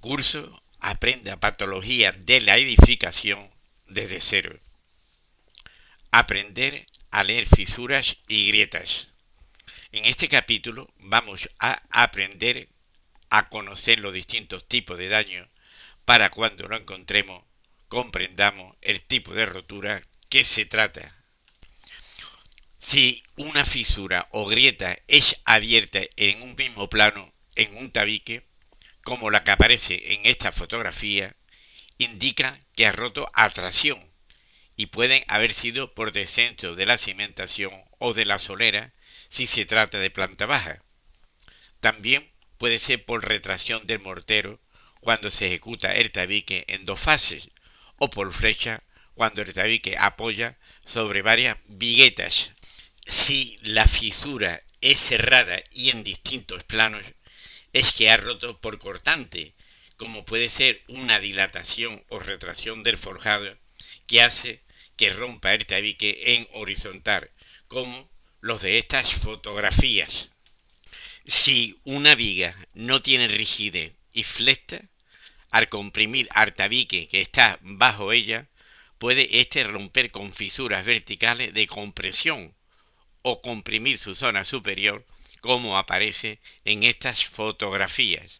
Curso Aprenda Patología de la Edificación desde cero. Aprender a leer fisuras y grietas. En este capítulo vamos a aprender a conocer los distintos tipos de daño para cuando lo encontremos comprendamos el tipo de rotura que se trata. Si una fisura o grieta es abierta en un mismo plano, en un tabique, como la que aparece en esta fotografía, indica que ha roto a tracción y pueden haber sido por descenso de la cimentación o de la solera si se trata de planta baja. También puede ser por retracción del mortero cuando se ejecuta el tabique en dos fases o por flecha cuando el tabique apoya sobre varias viguetas. Si la fisura es cerrada y en distintos planos, es que ha roto por cortante, como puede ser una dilatación o retracción del forjado que hace que rompa el tabique en horizontal, como los de estas fotografías. Si una viga no tiene rigidez y flecha, al comprimir al tabique que está bajo ella, puede éste romper con fisuras verticales de compresión o comprimir su zona superior, como aparece en estas fotografías.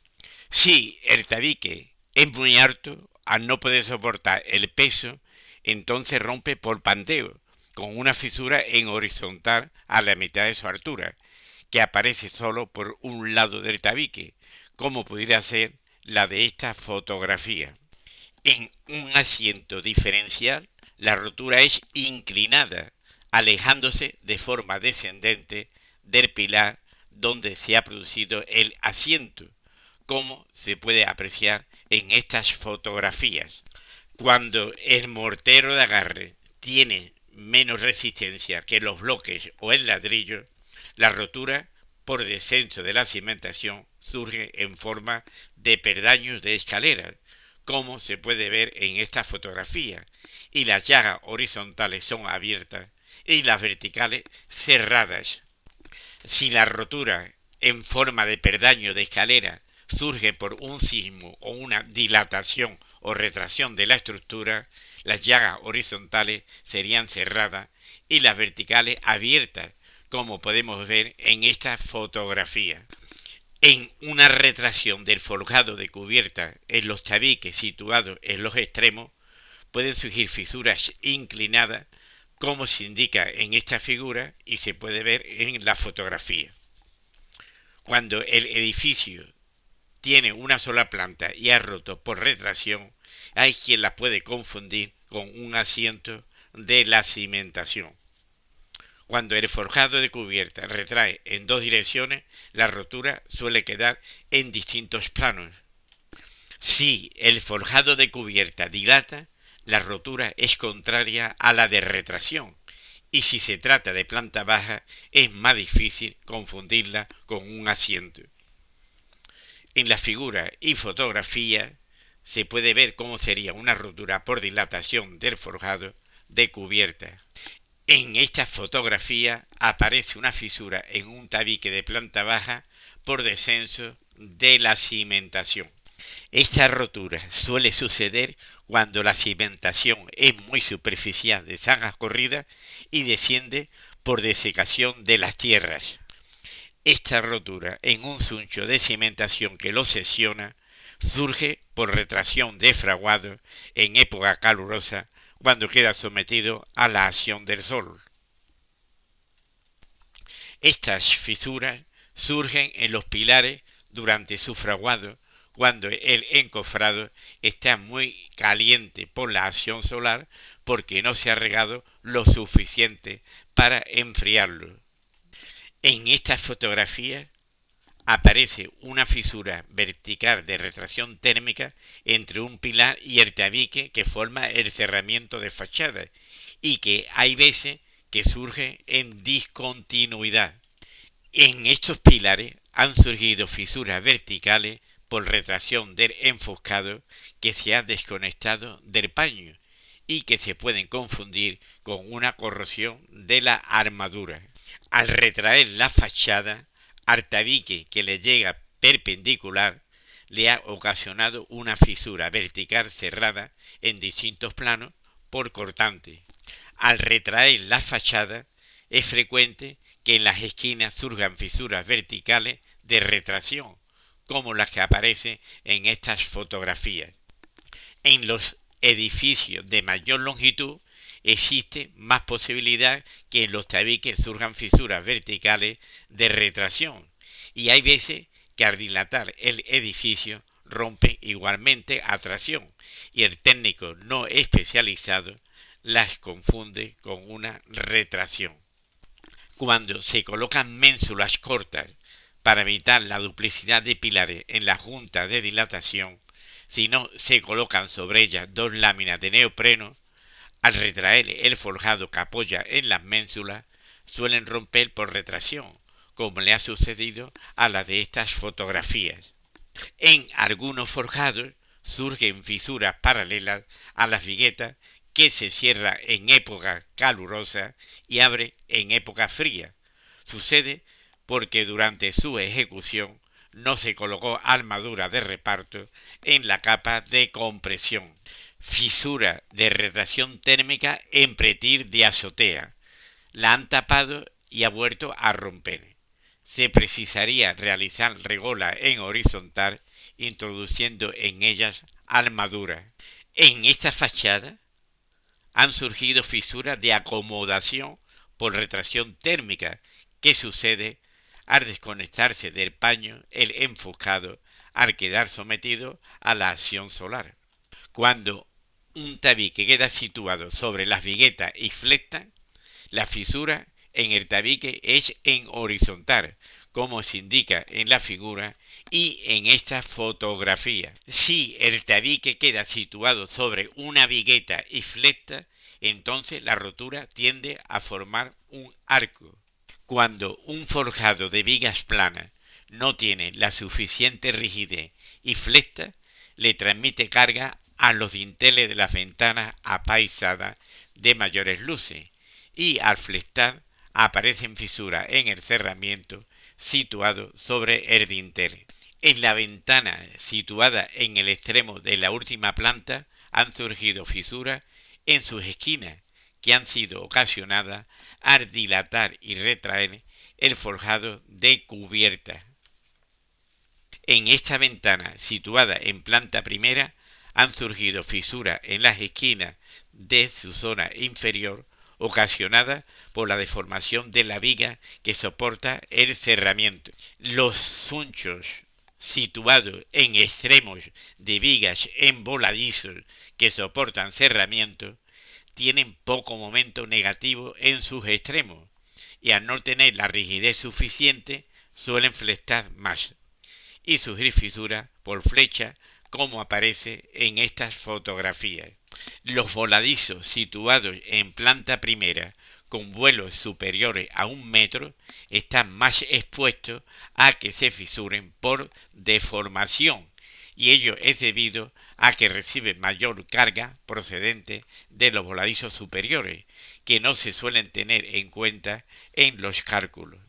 Si el tabique es muy alto, al no poder soportar el peso, entonces rompe por panteo, con una fisura en horizontal a la mitad de su altura, que aparece solo por un lado del tabique, como pudiera ser la de esta fotografía. En un asiento diferencial, la rotura es inclinada, alejándose de forma descendente del pilar donde se ha producido el asiento, como se puede apreciar en estas fotografías. Cuando el mortero de agarre tiene menos resistencia que los bloques o el ladrillo, la rotura por descenso de la cimentación surge en forma de perdaños de escalera, como se puede ver en esta fotografía, y las llagas horizontales son abiertas y las verticales cerradas. Si la rotura en forma de perdaño de escalera surge por un sismo o una dilatación o retracción de la estructura, las llagas horizontales serían cerradas y las verticales abiertas, como podemos ver en esta fotografía. En una retracción del forjado de cubierta en los tabiques situados en los extremos, pueden surgir fisuras inclinadas, como se indica en esta figura y se puede ver en la fotografía. Cuando el edificio tiene una sola planta y ha roto por retracción, hay quien la puede confundir con un asiento de la cimentación. Cuando el forjado de cubierta retrae en dos direcciones, la rotura suele quedar en distintos planos. Si el forjado de cubierta dilata, la rotura es contraria a la de retracción, y si se trata de planta baja, es más difícil confundirla con un asiento. En la figura y fotografía se puede ver cómo sería una rotura por dilatación del forjado de cubierta. En esta fotografía aparece una fisura en un tabique de planta baja por descenso de la cimentación. Esta rotura suele suceder cuando la cimentación es muy superficial de zanjas corridas y desciende por desecación de las tierras. Esta rotura en un suncho de cimentación que lo secciona surge por retracción de fraguado en época calurosa cuando queda sometido a la acción del sol. Estas fisuras surgen en los pilares durante su fraguado cuando el encofrado está muy caliente por la acción solar porque no se ha regado lo suficiente para enfriarlo. En esta fotografía aparece una fisura vertical de retracción térmica entre un pilar y el tabique que forma el cerramiento de fachada y que hay veces que surge en discontinuidad. En estos pilares han surgido fisuras verticales por retracción del enfoscado que se ha desconectado del paño y que se pueden confundir con una corrosión de la armadura. Al retraer la fachada, al tabique que le llega perpendicular, le ha ocasionado una fisura vertical cerrada en distintos planos por cortante. Al retraer la fachada, es frecuente que en las esquinas surjan fisuras verticales de retracción, como las que aparecen en estas fotografías. En los edificios de mayor longitud existe más posibilidad que en los tabiques surjan fisuras verticales de retracción, y hay veces que al dilatar el edificio rompe igualmente a tracción, y el técnico no especializado las confunde con una retracción. Cuando se colocan ménsulas cortas para evitar la duplicidad de pilares en la junta de dilatación, si no se colocan sobre ellas dos láminas de neopreno, al retraer el forjado que apoya en las ménsulas, suelen romper por retracción, como le ha sucedido a la de estas fotografías. En algunos forjados surgen fisuras paralelas a las viguetas que se cierra en época calurosa y abre en época fría. Sucede porque durante su ejecución no se colocó armadura de reparto en la capa de compresión. Fisura de retracción térmica en pretil de azotea. La han tapado y ha vuelto a romper. Se precisaría realizar regola en horizontal introduciendo en ellas armadura. En esta fachada han surgido fisuras de acomodación por retracción térmica que sucede al desconectarse del paño el enfocado al quedar sometido a la acción solar. Cuando un tabique queda situado sobre las viguetas y flectas, la fisura en el tabique es en horizontal, como se indica en la figura y en esta fotografía. Si el tabique queda situado sobre una vigueta y flecta, entonces la rotura tiende a formar un arco. Cuando un forjado de vigas planas no tiene la suficiente rigidez y flecta, le transmite carga a los dinteles de las ventanas apaisadas de mayores luces, y al flectar aparecen fisuras en el cerramiento situado sobre el dintel. En la ventana situada en el extremo de la última planta han surgido fisuras en sus esquinas que han sido ocasionadas al dilatar y retraer el forjado de cubierta. En esta ventana situada en planta primera han surgido fisuras en las esquinas de su zona inferior ocasionada por la deformación de la viga que soporta el cerramiento. Los sunchos situados en extremos de vigas en voladizos que soportan cerramiento tienen poco momento negativo en sus extremos y al no tener la rigidez suficiente suelen flectar más y surgir fisuras por flecha como aparece en estas fotografías. Los voladizos situados en planta primera con vuelos superiores a 1 metro están más expuestos a que se fisuren por deformación, y ello es debido a que reciben mayor carga procedente de los voladizos superiores, que no se suelen tener en cuenta en los cálculos.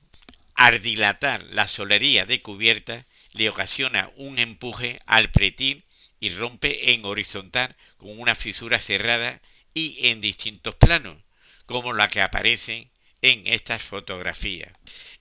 Al dilatar la solería de cubierta le ocasiona un empuje al pretil y rompe en horizontal con una fisura cerrada y en distintos planos, como la que aparece en estas fotografías.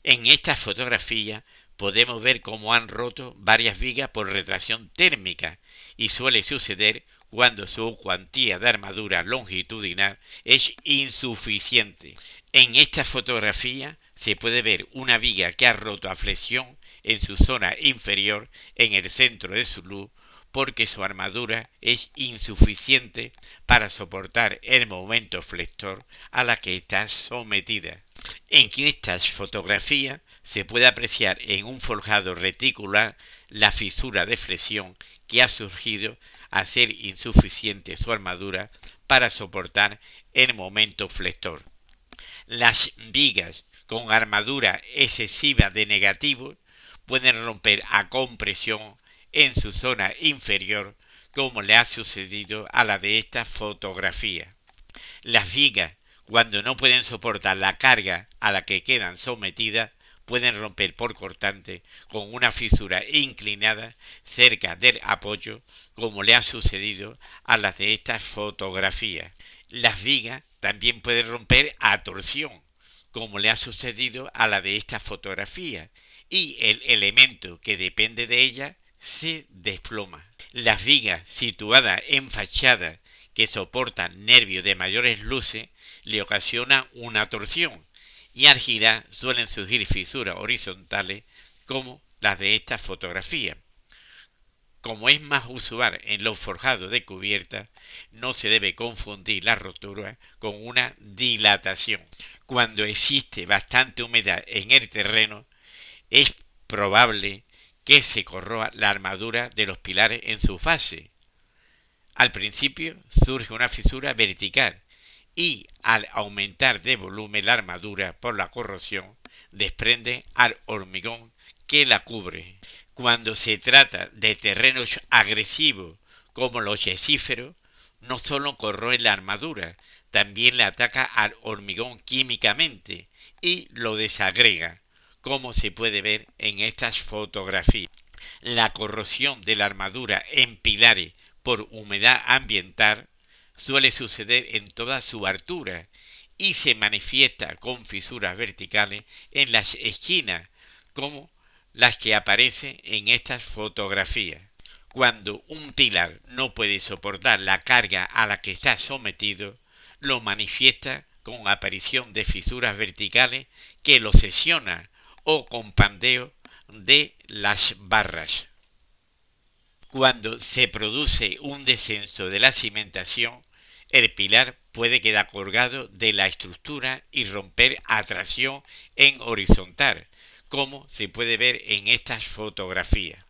En estas fotografías podemos ver cómo han roto varias vigas por retracción térmica y suele suceder cuando su cuantía de armadura longitudinal es insuficiente. En esta fotografía se puede ver una viga que ha roto a flexión en su zona inferior en el centro de su luz porque su armadura es insuficiente para soportar el momento flector a la que está sometida. En estas fotografías se puede apreciar en un forjado reticular la fisura de flexión que ha surgido al ser insuficiente su armadura para soportar el momento flector. Las vigas con armadura excesiva de negativo pueden romper a compresión en su zona inferior, como le ha sucedido a la de esta fotografía. Las vigas, cuando no pueden soportar la carga a la que quedan sometidas, pueden romper por cortante con una fisura inclinada cerca del apoyo, como le ha sucedido a las de estas fotografías. Las vigas también pueden romper a torsión, como le ha sucedido a la de esta fotografía, y el elemento que depende de ella se desploma. Las vigas situadas en fachada que soportan nervios de mayores luces le ocasionan una torsión, y al girar suelen surgir fisuras horizontales como las de esta fotografía. Como es más usual en los forjados de cubierta, no se debe confundir la rotura con una dilatación. Cuando existe bastante humedad en el terreno, es probable que se corroa la armadura de los pilares en su fase. Al principio surge una fisura vertical y al aumentar de volumen la armadura por la corrosión, desprende al hormigón que la cubre. Cuando se trata de terrenos agresivos como los yesíferos, no solo corroe la armadura, también le ataca al hormigón químicamente y lo desagrega, como se puede ver en estas fotografías. La corrosión de la armadura en pilares por humedad ambiental suele suceder en toda su altura y se manifiesta con fisuras verticales en las esquinas, como las que aparecen en estas fotografías. Cuando un pilar no puede soportar la carga a la que está sometido, lo manifiesta con aparición de fisuras verticales que lo secciona o con pandeo de las barras. Cuando se produce un descenso de la cimentación, el pilar puede quedar colgado de la estructura y romper a tracción en horizontal, como se puede ver en estas fotografías.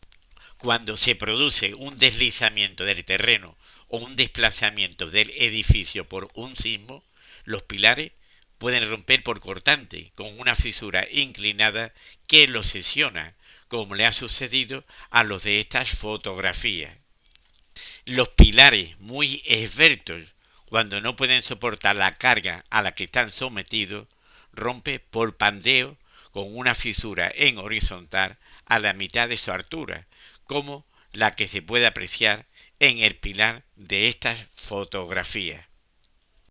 Cuando se produce un deslizamiento del terreno o un desplazamiento del edificio por un sismo, los pilares pueden romper por cortante con una fisura inclinada que los secciona, como le ha sucedido a los de estas fotografías. Los pilares muy esbeltos, cuando no pueden soportar la carga a la que están sometidos, rompe por pandeo con una fisura en horizontal a la mitad de su altura, como la que se puede apreciar en el pilar de estas fotografías.